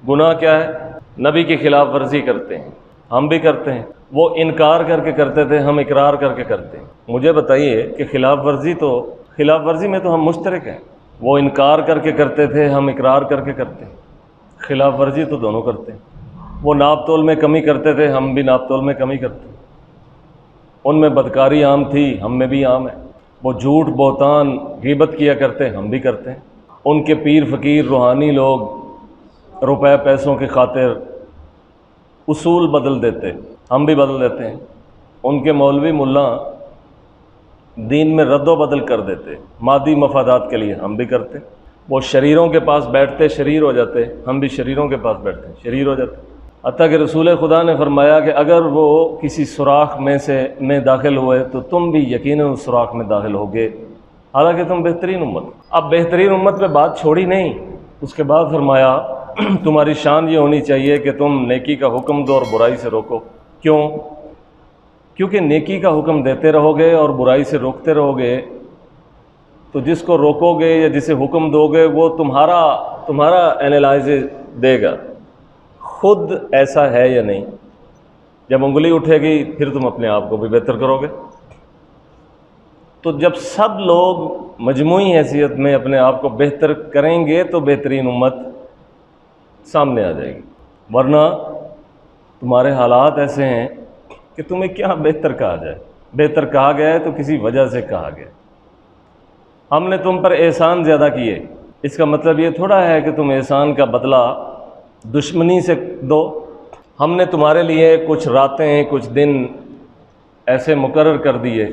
گناہ کیا ہے؟ نبی کی خلاف ورزی کرتے ہیں، ہم بھی کرتے ہیں۔ وہ انکار کر کے کرتے تھے، ہم اقرار کر کے کرتے ہیں۔ مجھے بتائیے کہ خلاف ورزی میں تو ہم مشترک ہیں۔ وہ انکار کر کے کرتے تھے، ہم اقرار کر کے کرتے ہیں۔ خلاف ورزی تو دونوں کرتے ہیں۔ وہ ناپ تول میں کمی کرتے تھے، ہم بھی ناپ تول میں کمی کرتے ہیں۔ ان میں بدکاری عام تھی، ہم میں بھی عام ہے۔ وہ جھوٹ بہتان غیبت کیا کرتے، ہم بھی کرتے ہیں۔ ان کے پیر فقیر روحانی لوگ روپے پیسوں کی خاطر اصول بدل دیتے، ہم بھی بدل دیتے ہیں۔ ان کے مولوی ملا دین میں رد و بدل کر دیتے مادی مفادات کے لیے، ہم بھی کرتے۔ وہ شریروں کے پاس بیٹھتے شریر ہو جاتے، ہم بھی شریروں کے پاس بیٹھتے ہیں، شریر ہو جاتے۔ حتیٰ کہ رسول خدا نے فرمایا کہ اگر وہ کسی سوراخ میں داخل ہوئے تو تم بھی یقیناً اس سوراخ میں داخل ہوگے، حالانکہ تم بہترین امت۔ اب بہترین امت پہ بات چھوڑی نہیں، اس کے بعد فرمایا تمہاری شان یہ ہونی چاہیے کہ تم نیکی کا حکم دو اور برائی سے روکو۔ کیوں؟ کیونکہ نیکی کا حکم دیتے رہو گے اور برائی سے روکتے رہو گے تو جس کو روکو گے یا جسے حکم دو گے وہ تمہارا اینالائز دے گا خود ایسا ہے یا نہیں۔ جب انگلی اٹھے گی پھر تم اپنے آپ کو بھی بہتر کرو گے۔ تو جب سب لوگ مجموعی حیثیت میں اپنے آپ کو بہتر کریں گے تو بہترین امت سامنے آ جائے گی، ورنہ تمہارے حالات ایسے ہیں کہ تمہیں کیا بہتر کہا جائے۔ بہتر کہا گیا ہے تو کسی وجہ سے کہا گیا۔ ہم نے تم پر احسان زیادہ کیے، اس کا مطلب یہ تھوڑا ہے کہ تم احسان کا بدلہ دشمنی سے دو۔ ہم نے تمہارے لیے کچھ راتیں کچھ دن ایسے مقرر کر دیے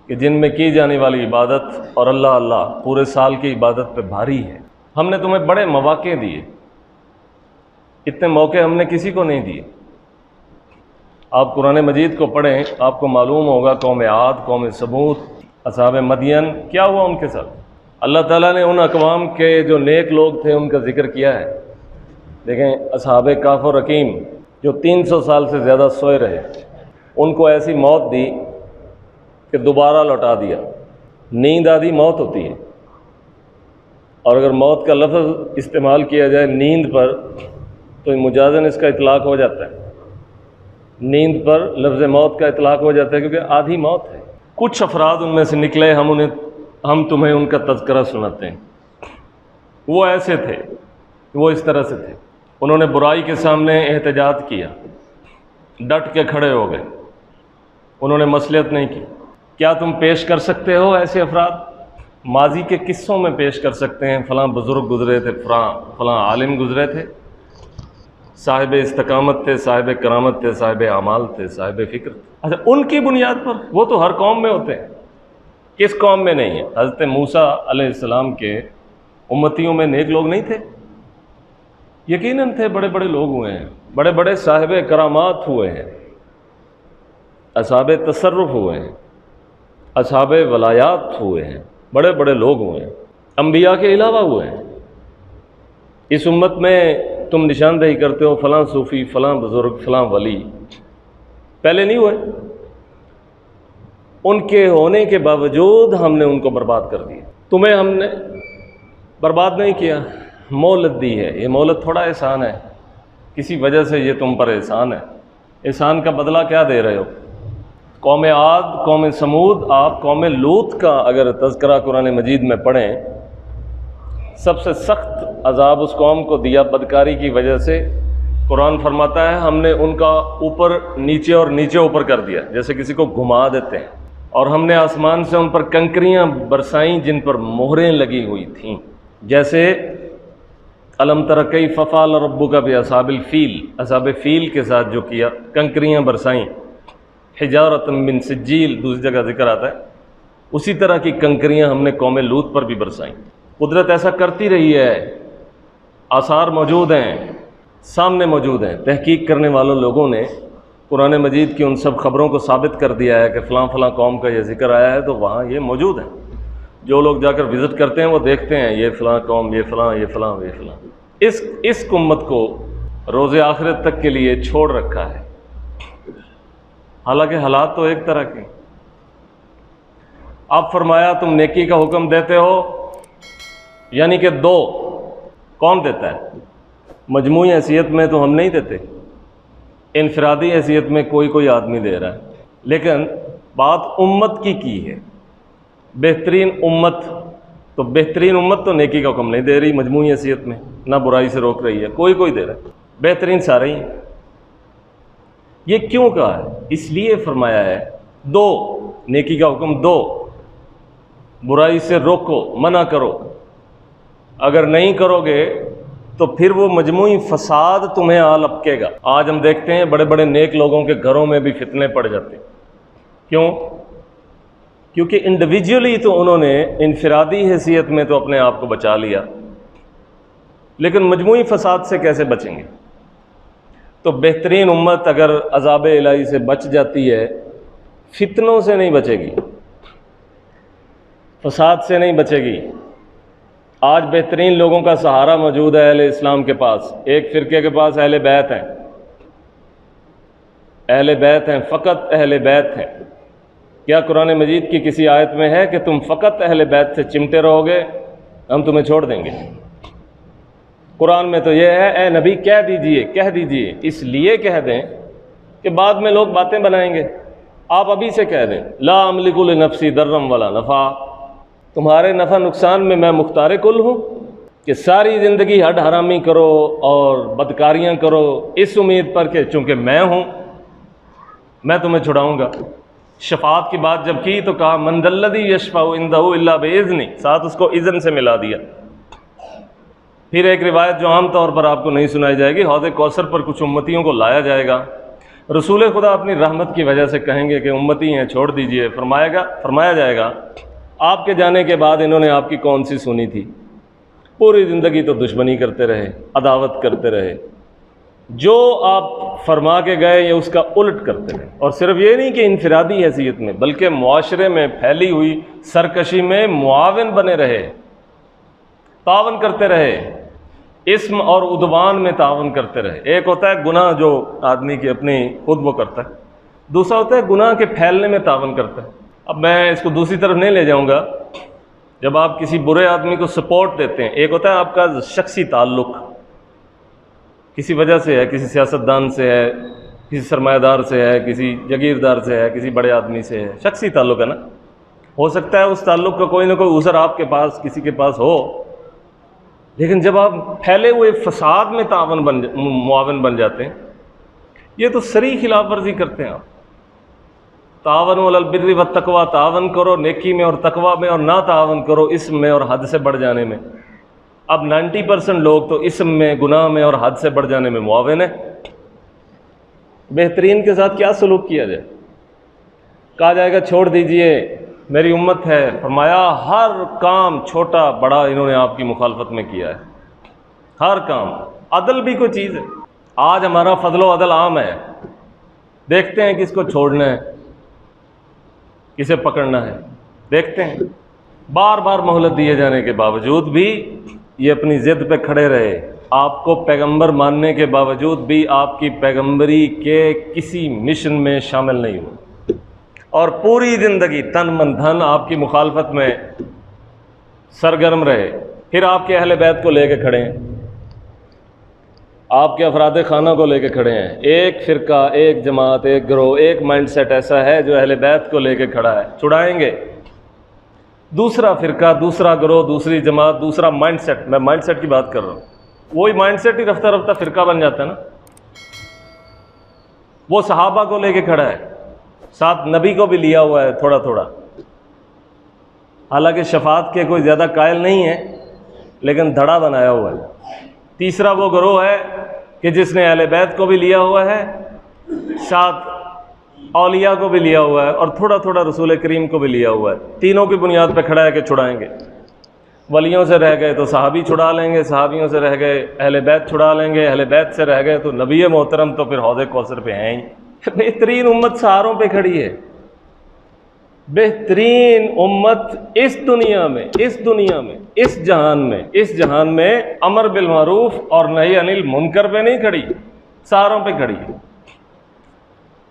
کہ جن میں کی جانے والی عبادت اور اللہ پورے سال کی عبادت پہ بھاری ہے۔ ہم نے تمہیں بڑے مواقع دیے، اتنے موقع ہم نے کسی کو نہیں دیے۔ آپ قرآن مجید کو پڑھیں، آپ کو معلوم ہوگا قوم عاد، قوم سمود، اصحاب مدین، کیا ہوا ان کے ساتھ۔ اللہ تعالیٰ نے ان اقوام کے جو نیک لوگ تھے ان کا ذکر کیا ہے۔ دیکھیں اصحاب کہف و رقیم جو 300 سال سے زیادہ سوئے رہے، ان کو ایسی موت دی کہ دوبارہ لوٹا دیا۔ نیند آدھی موت ہوتی ہے، اور اگر موت کا لفظ استعمال کیا جائے نیند پر تو مجازن اس کا اطلاق ہو جاتا ہے۔ نیند پر لفظ موت کا اطلاق ہو جاتا ہے کیونکہ آدھی موت ہے۔ کچھ افراد ان میں سے نکلے، ہم تمہیں ان کا تذکرہ سناتے ہیں۔ وہ ایسے تھے، وہ اس طرح سے تھے، انہوں نے برائی کے سامنے احتجاج کیا، ڈٹ کے کھڑے ہو گئے، انہوں نے مصلحت نہیں کی۔ کیا تم پیش کر سکتے ہو ایسے افراد؟ ماضی کے قصوں میں پیش کر سکتے ہیں، فلاں بزرگ گزرے تھے، فلاں عالم گزرے تھے، صاحب استقامت تھے، صاحب کرامت تھے، صاحب اعمال تھے، صاحب فکر تھے۔ اچھا ان کی بنیاد پر وہ تو ہر قوم میں ہوتے ہیں، کس قوم میں نہیں ہے؟ حضرت موسیٰ علیہ السلام کے امتیوں میں نیک لوگ نہیں تھے؟ یقیناً تھے، بڑے بڑے لوگ ہوئے ہیں، بڑے بڑے صاحب کرامات ہوئے ہیں، اصحاب تصرف ہوئے ہیں، اصحاب ولایات ہوئے ہیں، بڑے بڑے لوگ ہوئے ہیں، انبیاء کے علاوہ ہوئے ہیں۔ اس امت میں تم نشاندہی کرتے ہو فلاں صوفی، فلاں بزرگ، فلاں ولی، پہلے نہیں ہوئے؟ ان کے ہونے کے باوجود ہم نے ان کو برباد کر دیا۔ تمہیں ہم نے برباد نہیں کیا، مہلت دی ہے۔ یہ مہلت تھوڑا احسان ہے، کسی وجہ سے یہ تم پر احسان ہے۔ احسان کا بدلہ کیا دے رہے ہو؟ قوم عاد، قوم سمود، آپ قوم لوط کا اگر تذکرہ قرآن مجید میں پڑھیں، سب سے سخت عذاب اس قوم کو دیا بدکاری کی وجہ سے۔ قرآن فرماتا ہے ہم نے ان کا اوپر نیچے اور نیچے اوپر کر دیا، جیسے کسی کو گھما دیتے ہیں، اور ہم نے آسمان سے ان پر کنکریاں برسائیں جن پر مہریں لگی ہوئی تھیں، جیسے الم تر کیف فعل ربک باصحاب الفیل، اصحاب فیل کے ساتھ جو کیا، کنکریاں برسائیں، حجارۃ من سجیل دوسری جگہ ذکر آتا ہے، اسی طرح کی کنکریاں ہم نے قوم لوط پر بھی برسائیں۔ قدرت ایسا کرتی رہی ہے، آثار موجود ہیں، سامنے موجود ہیں۔ تحقیق کرنے والوں لوگوں نے قرآن مجید کی ان سب خبروں کو ثابت کر دیا ہے کہ فلاں فلاں قوم کا یہ ذکر آیا ہے تو وہاں یہ موجود ہے۔ جو لوگ جا کر وزٹ کرتے ہیں وہ دیکھتے ہیں یہ فلاں قوم، یہ فلاں، یہ فلاں، یہ فلاں۔ اس امت کو روز آخرت تک کے لیے چھوڑ رکھا ہے، حالانکہ حالات تو ایک طرح کے۔ اب فرمایا تم نیکی کا حکم دیتے ہو، یعنی کہ دو، کون دیتا ہے؟ مجموعی حیثیت میں تو ہم نہیں دیتے، انفرادی حیثیت میں کوئی کوئی آدمی دے رہا ہے، لیکن بات امت کی ہے۔ بہترین امت، تو بہترین امت تو نیکی کا حکم نہیں دے رہی مجموعی حیثیت میں، نہ برائی سے روک رہی ہے، کوئی کوئی دے رہا ہے، بہترین سارے ہی ہیں۔ یہ کیوں کہا ہے؟ اس لیے فرمایا ہے دو، نیکی کا حکم دو، برائی سے روکو، منع کرو۔ اگر نہیں کرو گے تو پھر وہ مجموعی فساد تمہیں آ لپکے گا۔ آج ہم دیکھتے ہیں بڑے بڑے نیک لوگوں کے گھروں میں بھی فتنے پڑ جاتے ہیں۔ کیوں؟ کیونکہ انڈیویجولی تو انہوں نے انفرادی حیثیت میں تو اپنے آپ کو بچا لیا، لیکن مجموعی فساد سے کیسے بچیں گے؟ تو بہترین امت اگر عذاب الہی سے بچ جاتی ہے، فتنوں سے نہیں بچے گی، فساد سے نہیں بچے گی۔ آج بہترین لوگوں کا سہارا موجود ہے اہل اسلام کے پاس، ایک فرقے کے پاس اہل بیت ہیں، اہل بیت ہیں، فقط اہل بیت ہیں۔ کیا قرآن مجید کی کسی آیت میں ہے کہ تم فقط اہل بیت سے چمٹے رہو گے، ہم تمہیں چھوڑ دیں گے؟ قرآن میں تو یہ ہے اے نبی کہہ دیجئے، اس لیے کہہ دیں کہ بعد میں لوگ باتیں بنائیں گے۔ آپ ابھی سے کہہ دیں لا املک لنفسی ضرا ولا نفع، تمہارے نفع نقصان میں میں مختار کل ہوں، کہ ساری زندگی ہڈ حرامی کرو اور بدکاریاں کرو اس امید پر کہ چونکہ میں ہوں میں تمہیں چھڑاؤں گا۔ شفاعت کی بات جب کی تو کہا من ذا الذی یشفع عندہ الا باذنہ، ساتھ اس کو اذن سے ملا دیا۔ پھر ایک روایت جو عام طور پر آپ کو نہیں سنائی جائے گی، حوض کوثر پر کچھ امتیوں کو لایا جائے گا، رسول خدا اپنی رحمت کی وجہ سے کہیں گے کہ امتی ہیں چھوڑ دیجئے، فرمایا جائے گا آپ کے جانے کے بعد انہوں نے آپ کی کون سی سنی تھی؟ پوری زندگی تو دشمنی کرتے رہے، عداوت کرتے رہے، جو آپ فرما کے گئے یہ اس کا الٹ کرتے رہے۔ اور صرف یہ نہیں کہ انفرادی حیثیت میں، بلکہ معاشرے میں پھیلی ہوئی سرکشی میں معاون بنے رہے، تعاون کرتے رہے، اسم اور عدوان میں تعاون کرتے رہے۔ ایک ہوتا ہے گناہ جو آدمی کی اپنی خود وہ کرتا ہے، دوسرا ہوتا ہے گناہ کے پھیلنے میں تعاون کرتا ہے۔ اب میں اس کو دوسری طرف نہیں لے جاؤں گا، جب آپ کسی برے آدمی کو سپورٹ دیتے ہیں، ایک ہوتا ہے آپ کا شخصی تعلق، کسی وجہ سے ہے، کسی سیاستدان سے ہے، کسی سرمایہ دار سے ہے، کسی جاگیردار سے ہے، کسی بڑے آدمی سے ہے، شخصی تعلق ہے نا۔ ہو سکتا ہے اس تعلق کا کوئی نہ کوئی عذر آپ کے پاس کسی کے پاس ہو، لیکن جب آپ پھیلے ہوئے فساد میں معاون بن جاتے ہیں، یہ تو صریح خلاف ورزی کرتے ہیں آپ۔ تعاونوا علی البر والتقوی، تعاون کرو نیکی میں اور تقوی میں، اور نہ تعاون کرو اسم میں اور حد سے بڑھ جانے میں۔ اب 90% لوگ تو اسم میں، گناہ میں اور حد سے بڑھ جانے میں معاون ہیں۔ بہترین کے ساتھ کیا سلوک کیا جائے؟ کہا جائے گا چھوڑ دیجئے میری امت ہے، فرمایا ہر کام چھوٹا بڑا انہوں نے آپ کی مخالفت میں کیا ہے، ہر کام۔ عدل بھی کوئی چیز ہے؟ آج ہمارا فضل و عدل عام ہے، دیکھتے ہیں کس کو چھوڑنا ہے، کسے پکڑنا ہے، دیکھتے ہیں۔ بار بار مہلت دیے جانے کے باوجود بھی یہ اپنی ضد پہ کھڑے رہے، آپ کو پیغمبر ماننے کے باوجود بھی آپ کی پیغمبری کے کسی مشن میں شامل نہیں ہوئے، اور پوری زندگی تن من دھن آپ کی مخالفت میں سرگرم رہے۔ پھر آپ کے اہل بیت کو لے کے کھڑے ہیں، آپ کے افراد خانہ کو لے کے کھڑے ہیں۔ ایک فرقہ، ایک جماعت، ایک گروہ، ایک مائنڈ سیٹ ایسا ہے جو اہل بیت کو لے کے کھڑا ہے، چھڑائیں گے۔ دوسرا فرقہ، دوسرا گروہ، دوسری جماعت، دوسرا مائنڈ سیٹ، میں مائنڈ سیٹ کی بات کر رہا ہوں، وہی مائنڈ سیٹ ہی رفتہ رفتہ فرقہ بن جاتا ہے نا۔ وہ صحابہ کو لے کے کھڑا ہے، ساتھ نبی کو بھی لیا ہوا ہے تھوڑا تھوڑا، حالانکہ شفاعت کے کوئی زیادہ قائل نہیں ہے، لیکن دھڑا بنایا ہوا ہے۔ تیسرا وہ گروہ ہے کہ جس نے اہل بیت کو بھی لیا ہوا ہے، ساتھ اولیاء کو بھی لیا ہوا ہے، اور تھوڑا تھوڑا رسول کریم کو بھی لیا ہوا ہے۔ تینوں کی بنیاد پہ کھڑا ہے کہ چھڑائیں گے۔ ولیوں سے رہ گئے تو صحابی چھڑا لیں گے، صحابیوں سے رہ گئے اہل بیت چھڑا لیں گے، اہل بیت سے رہ گئے تو نبی محترم تو پھر حوض کوثر پہ ہیں ہی۔ بہترین امت سہاروں پہ کھڑی ہے، بہترین امت اس دنیا میں، اس جہان میں امر بالمعروف اور نہی عن المنکر پہ نہیں کھڑی، سہاروں پہ کھڑی ہے۔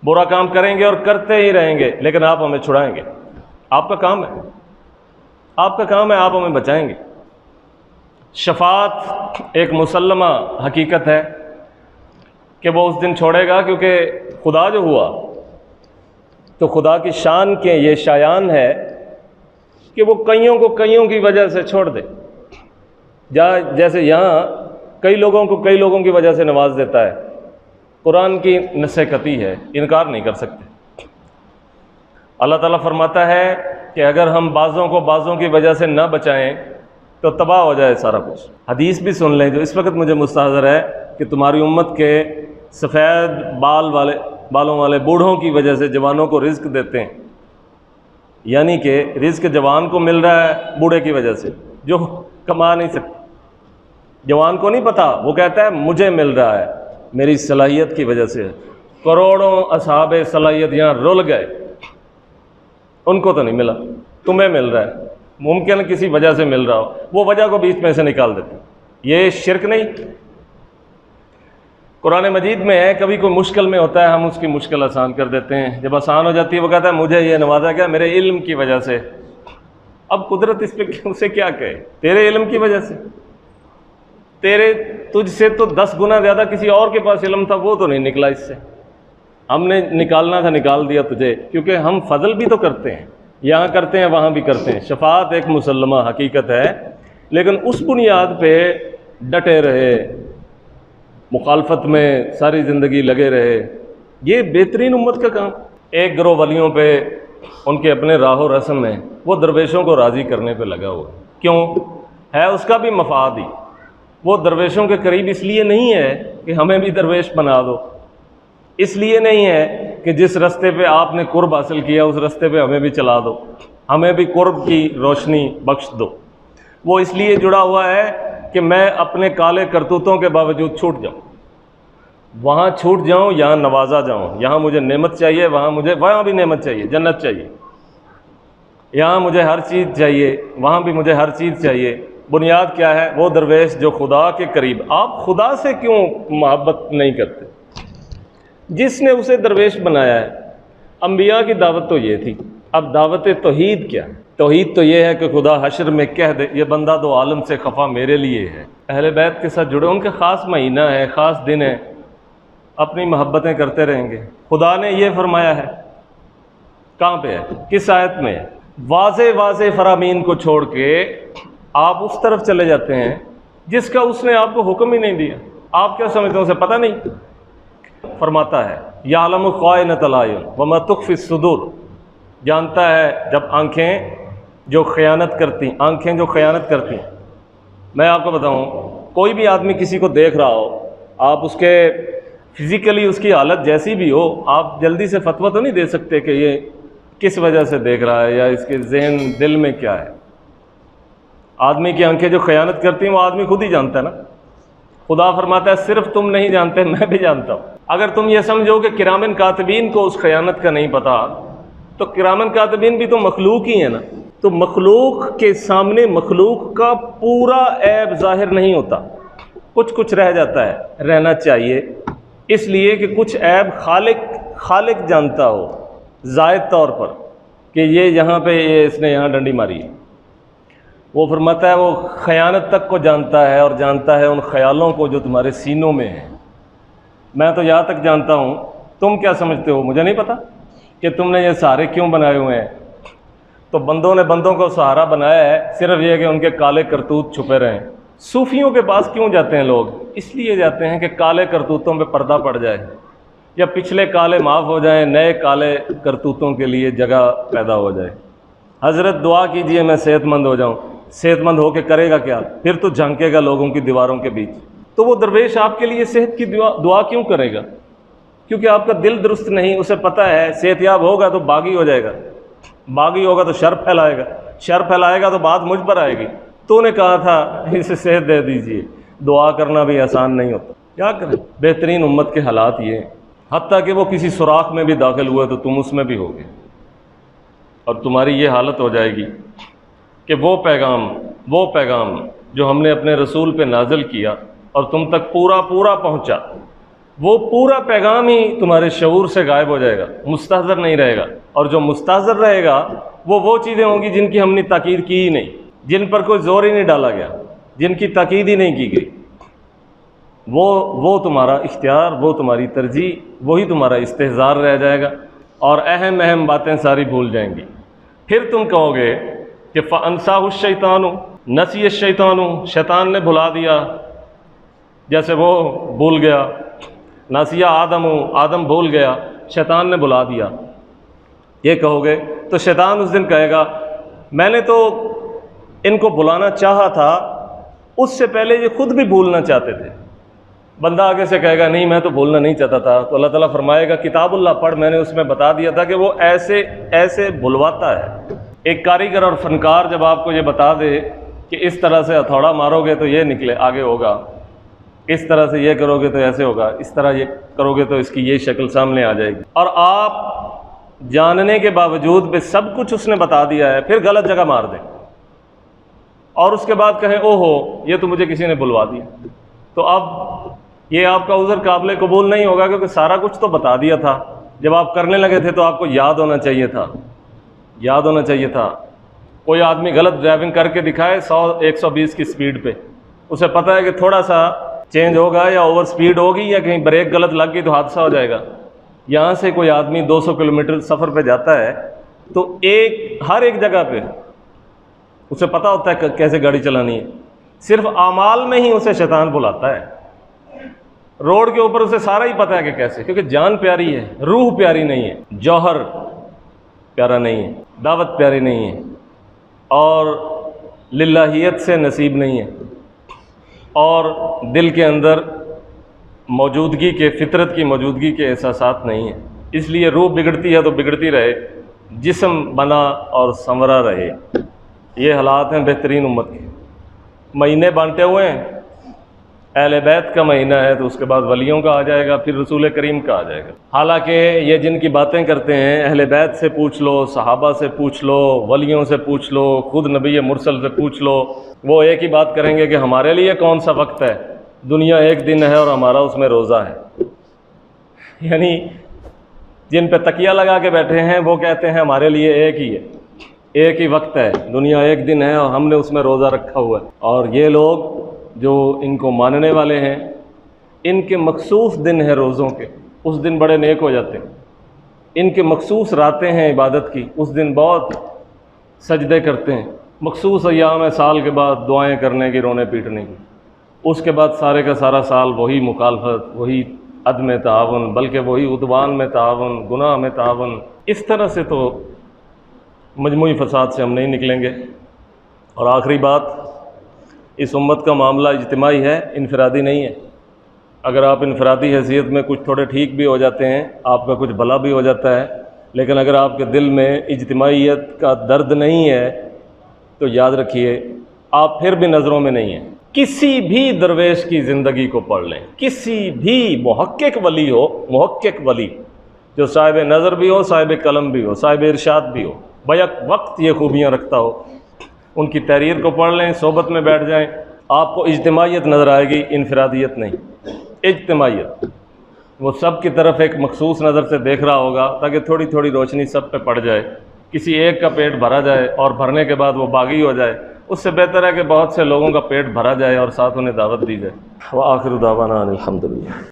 برا کام کریں گے اور کرتے ہی رہیں گے، لیکن آپ ہمیں چھڑائیں گے، آپ کا کام ہے، آپ ہمیں بچائیں گے۔ شفاعت ایک مسلمہ حقیقت ہے کہ وہ اس دن چھوڑے گا، کیونکہ خدا جو ہوا تو خدا کی شان کے یہ شایان ہے کہ وہ کئیوں کو کئیوں کی وجہ سے چھوڑ دے، جیسے یہاں کئی لوگوں کو کئی لوگوں کی وجہ سے نواز دیتا ہے۔ قرآن کی نص قطعی ہے، انکار نہیں کر سکتے۔ اللہ تعالیٰ فرماتا ہے کہ اگر ہم بعضوں کو بعضوں کی وجہ سے نہ بچائیں تو تباہ ہو جائے سارا کچھ۔ حدیث بھی سن لیں جو اس وقت مجھے مستحضر ہے کہ تمہاری امت کے سفید بالوں والے بوڑھوں کی وجہ سے جوانوں کو رزق دیتے ہیں، یعنی کہ رزق جوان کو مل رہا ہے بوڑھے کی وجہ سے جو کما نہیں سکتا۔ جوان کو نہیں پتا، وہ کہتا ہے مجھے مل رہا ہے میری صلاحیت کی وجہ سے۔ کروڑوں اصحاب صلاحیت یہاں رول گئے، ان کو تو نہیں ملا، تمہیں مل رہا ہے، ممکن کسی وجہ سے مل رہا ہو، وہ وجہ کو بیچ میں سے نکال دیتے ہیں۔ یہ شرک نہیں؟ قرآن مجید میں ہے کبھی کوئی مشکل میں ہوتا ہے ہم اس کی مشکل آسان کر دیتے ہیں، جب آسان ہو جاتی ہے وہ کہتا ہے مجھے یہ نوازا گیا میرے علم کی وجہ سے۔ اب قدرت اس پہ اسے کیا کہے؟ تیرے علم کی وجہ سے، تجھ سے تو 10 گنا زیادہ کسی اور کے پاس علم تھا، وہ تو نہیں نکلا اس سے، ہم نے نکالنا تھا نکال دیا تجھے، کیونکہ ہم فضل بھی تو کرتے ہیں، یہاں کرتے ہیں وہاں بھی کرتے ہیں۔ شفاعت ایک مسلمہ حقیقت ہے، لیکن اس بنیاد پہ ڈٹے رہے، مخالفت میں ساری زندگی لگے رہے، یہ بہترین امت کا کام۔ ایک گروہ ولیوں پہ ان کے اپنے راہ و رسم ہیں، وہ درویشوں کو راضی کرنے پہ لگا ہوا، کیوں ہے اس کا بھی مفاد ہی۔ وہ درویشوں کے قریب اس لیے نہیں ہے کہ ہمیں بھی درویش بنا دو، اس لیے نہیں ہے کہ جس رستے پہ آپ نے قرب حاصل کیا اس رستے پہ ہمیں بھی چلا دو، ہمیں بھی قرب کی روشنی بخش دو۔ وہ اس لیے جڑا ہوا ہے کہ میں اپنے کالے کرتوتوں کے باوجود چھوٹ جاؤں، وہاں چھوٹ جاؤں، یہاں نوازا جاؤں، یہاں مجھے نعمت چاہیے، وہاں بھی نعمت چاہیے، جنت چاہیے، یہاں مجھے ہر چیز چاہیے، وہاں بھی مجھے ہر چیز چاہیے۔ بنیاد کیا ہے؟ وہ درویش جو خدا کے قریب۔ آپ خدا سے کیوں محبت نہیں کرتے؟ جس نے اسے درویش بنایا ہے۔ انبیاء کی دعوت تو یہ تھی، اب دعوت توحید کیا ہے؟ توحید تو یہ ہے کہ خدا حشر میں کہہ دے یہ بندہ دو عالم سے خفا میرے لیے ہے۔ اہل بیت کے ساتھ جڑے، ان کا خاص مہینہ ہے، خاص دن ہے، اپنی محبتیں کرتے رہیں گے۔ خدا نے یہ فرمایا ہے، کہاں پہ ہے؟ کس آیت میں ہے؟ واضح واضح فرامین کو چھوڑ کے آپ اس طرف چلے جاتے ہیں جس کا اس نے آپ کو حکم ہی نہیں دیا۔ آپ کیا سمجھتے ہیں اسے پتہ نہیں؟ فرماتا ہے یعلم خائنۃ الاعین وما تخفی الصدور، جانتا ہے جب آنکھیں جو خیانت کرتی ہیں۔ میں آپ کو بتاؤں، کوئی بھی آدمی کسی کو دیکھ رہا ہو، آپ اس کے فزیکلی اس کی حالت جیسی بھی ہو، آپ جلدی سے فتویٰ تو نہیں دے سکتے کہ یہ کس وجہ سے دیکھ رہا ہے یا اس کے ذہن دل میں کیا ہے۔ آدمی کی آنکھیں جو خیانت کرتی ہیں وہ آدمی خود ہی جانتا ہے نا۔ خدا فرماتا ہے صرف تم نہیں جانتے، میں بھی جانتا ہوں۔ اگر تم یہ سمجھو کہ کرامن کاتبین کو اس خیانت کا نہیں پتہ، تو کرامن کاتبین بھی تو مخلوق ہی ہیں نا۔ تو مخلوق کے سامنے مخلوق کا پورا عیب ظاہر نہیں ہوتا، کچھ رہ جاتا ہے، رہنا چاہیے، اس لیے کہ کچھ عیب خالق جانتا ہو زائد طور پر کہ یہ یہاں پہ اس نے یہاں ڈنڈی ماری ہے۔ وہ فرماتا ہے وہ خیانت تک کو جانتا ہے، اور جانتا ہے ان خیالوں کو جو تمہارے سینوں میں ہیں۔ میں تو یہاں تک جانتا ہوں، تم کیا سمجھتے ہو؟ مجھے نہیں پتا کہ تم نے یہ سہارے کیوں بنائے ہوئے ہیں۔ تو بندوں نے بندوں کو سہارا بنایا ہے صرف یہ کہ ان کے کالے کرتوت چھپے رہیں۔ صوفیوں کے پاس کیوں جاتے ہیں لوگ؟ اس لیے جاتے ہیں کہ کالے کرتوتوں پہ پردہ پڑ جائے، یا پچھلے کالے معاف ہو جائیں، نئے کالے کرتوتوں کے لیے جگہ پیدا ہو جائے۔ حضرت دعا کیجئے میں صحت مند ہو جاؤں، صحت مند ہو کے کرے گا کیا؟ پھر تو جھانکے گا لوگوں کی دیواروں کے بیچ۔ تو وہ درویش آپ کے لیے صحت کی دعا کیوں کرے گا؟ کیونکہ آپ کا دل درست نہیں، اسے پتہ ہے صحت یاب ہوگا تو باغی ہو جائے گا، باغی ہوگا تو شر پھیلائے گا تو بات مجھ پر آئے گی۔ تو نے کہا تھا اسے صحت دے دیجئے۔ دعا کرنا بھی آسان نہیں ہوتا، کیا کریں؟ بہترین امت کے حالات یہ ہیں، حتیٰ کہ وہ کسی سوراخ میں بھی داخل ہوئے تو تم اس میں بھی ہوگے، اور تمہاری یہ حالت ہو جائے گی کہ وہ پیغام جو ہم نے اپنے رسول پہ نازل کیا اور تم تک پورا پہنچا، وہ پورا پیغام ہی تمہارے شعور سے غائب ہو جائے گا، مستحضر نہیں رہے گا۔ اور جو مستحضر رہے گا وہ چیزیں ہوں گی جن کی ہم نے تاکید کی ہی نہیں، جن پر کوئی زور ہی نہیں ڈالا گیا۔ جن کی تاکید ہی نہیں کی گئی، وہ تمہارا اختیار، وہ تمہاری ترجیح، وہی تمہارا استحضار رہ جائے گا، اور اہم اہم باتیں ساری بھول جائیں گی۔ پھر تم کہو گے کہ فَأَنْسَاهُ الشَّيْطَانُ، نسی الشیطان، شیطان نے بھلا دیا، جیسے وہ بھول گیا، نسیہ آدم بھول گیا، شیطان نے بھلا دیا، یہ کہو گے تو شیطان اس دن کہے گا میں نے تو ان کو بلانا چاہا تھا، اس سے پہلے یہ خود بھی بھولنا چاہتے تھے۔ بندہ آگے سے کہے گا نہیں میں تو بھولنا نہیں چاہتا تھا، تو اللہ تعالیٰ فرمائے گا کتاب اللہ پڑھ، میں نے اس میں بتا دیا تھا کہ وہ ایسے ایسے بھلواتا ہے۔ ایک کاریگر اور فنکار جب آپ کو یہ بتا دے کہ اس طرح سے ہتھوڑا مارو گے تو یہ نکلے آگے ہوگا، اس طرح سے یہ کرو گے تو ایسے ہوگا، اس طرح یہ کرو گے تو اس کی یہ شکل سامنے آ جائے گی، اور آپ جاننے کے باوجود بھی سب کچھ اس نے بتا دیا ہے، پھر غلط جگہ مار دیں اور اس کے بعد کہیں او ہو یہ تو مجھے کسی نے بلوا دیا، تو اب یہ آپ کا عذر قابل قبول نہیں ہوگا، کیونکہ سارا کچھ تو بتا دیا تھا، جب آپ کرنے لگے تھے تو آپ کو یاد ہونا چاہیے تھا، یاد ہونا چاہیے تھا۔ کوئی آدمی غلط ڈرائیونگ کر کے دکھائے 100-120 کی سپیڈ پہ، اسے پتہ ہے کہ تھوڑا سا چینج ہوگا یا اوور سپیڈ ہوگی یا کہیں بریک غلط لگ گئی تو حادثہ ہو جائے گا۔ یہاں سے کوئی آدمی 200 کلومیٹر سفر پہ جاتا ہے تو ہر ایک جگہ پہ اسے پتہ ہوتا ہے کہ کیسے گاڑی چلانی ہے، صرف اعمال میں ہی اسے شیطان بلاتا ہے، روڈ کے اوپر اسے سارا ہی پتہ ہے کہ کیسے، کیونکہ جان پیاری ہے، روح پیاری نہیں ہے، جوہر پیارا نہیں ہے، دعوت پیاری نہیں ہے، اور للہیت سے نصیب نہیں ہے، اور دل کے اندر موجودگی کے، فطرت کی موجودگی کے احساسات نہیں ہیں، اس لیے روح بگڑتی ہے تو بگڑتی رہے، جسم بنا اور سنورا رہے۔ یہ حالات ہیں بہترین امت کے۔ مہینے بانٹے ہوئے ہیں، اہل بیت کا مہینہ ہے تو اس کے بعد ولیوں کا آ جائے گا، پھر رسول کریم کا آ جائے گا۔ حالانکہ یہ جن کی باتیں کرتے ہیں اہل بیت سے پوچھ لو، صحابہ سے پوچھ لو، ولیوں سے پوچھ لو، خود نبی مرسل سے پوچھ لو، وہ ایک ہی بات کریں گے کہ ہمارے لیے کون سا وقت ہے، دنیا ایک دن ہے اور ہمارا اس میں روزہ ہے۔ یعنی جن پہ تکیہ لگا کے بیٹھے ہیں وہ کہتے ہیں ہمارے لیے ایک ہی ہے، ایک ہی وقت ہے، دنیا ایک دن ہے اور ہم نے اس میں روزہ رکھا ہوا ہے۔ اور یہ لوگ جو ان کو ماننے والے ہیں، ان کے مخصوص دن ہیں روزوں کے، اس دن بڑے نیک ہو جاتے ہیں، ان کے مخصوص راتیں ہیں عبادت کی، اس دن بہت سجدے کرتے ہیں، مخصوص ایام ہے سال کے بعد دعائیں کرنے کی، رونے پیٹنے کی، اس کے بعد سارے کا سارا سال وہی مخالفت، وہی عدم تعاون، بلکہ وہی عدوان میں تعاون، گناہ میں تعاون۔ اس طرح سے تو مجموعی فساد سے ہم نہیں نکلیں گے۔ اور آخری بات، اس امت کا معاملہ اجتماعی ہے، انفرادی نہیں ہے۔ اگر آپ انفرادی حیثیت میں کچھ تھوڑے ٹھیک بھی ہو جاتے ہیں، آپ کا کچھ بھلا بھی ہو جاتا ہے، لیکن اگر آپ کے دل میں اجتماعیت کا درد نہیں ہے تو یاد رکھیے آپ پھر بھی نظروں میں نہیں ہیں۔ کسی بھی درویش کی زندگی کو پڑھ لیں، کسی بھی محقق ولی ہو، محقق ولی جو صاحب نظر بھی ہو، صاحب قلم بھی ہو، صاحب ارشاد بھی ہو، بیک وقت یہ خوبیاں رکھتا ہو، ان کی تحریر کو پڑھ لیں، صحبت میں بیٹھ جائیں، آپ کو اجتماعیت نظر آئے گی، انفرادیت نہیں۔ اجتماعیت وہ سب کی طرف ایک مخصوص نظر سے دیکھ رہا ہوگا تاکہ تھوڑی تھوڑی روشنی سب پہ پڑ جائے، کسی ایک کا پیٹ بھرا جائے اور بھرنے کے بعد وہ باغی ہو جائے، اس سے بہتر ہے کہ بہت سے لوگوں کا پیٹ بھرا جائے اور ساتھ انہیں دعوت دی جائے۔ وآخر دعوانا ان الحمدللہ۔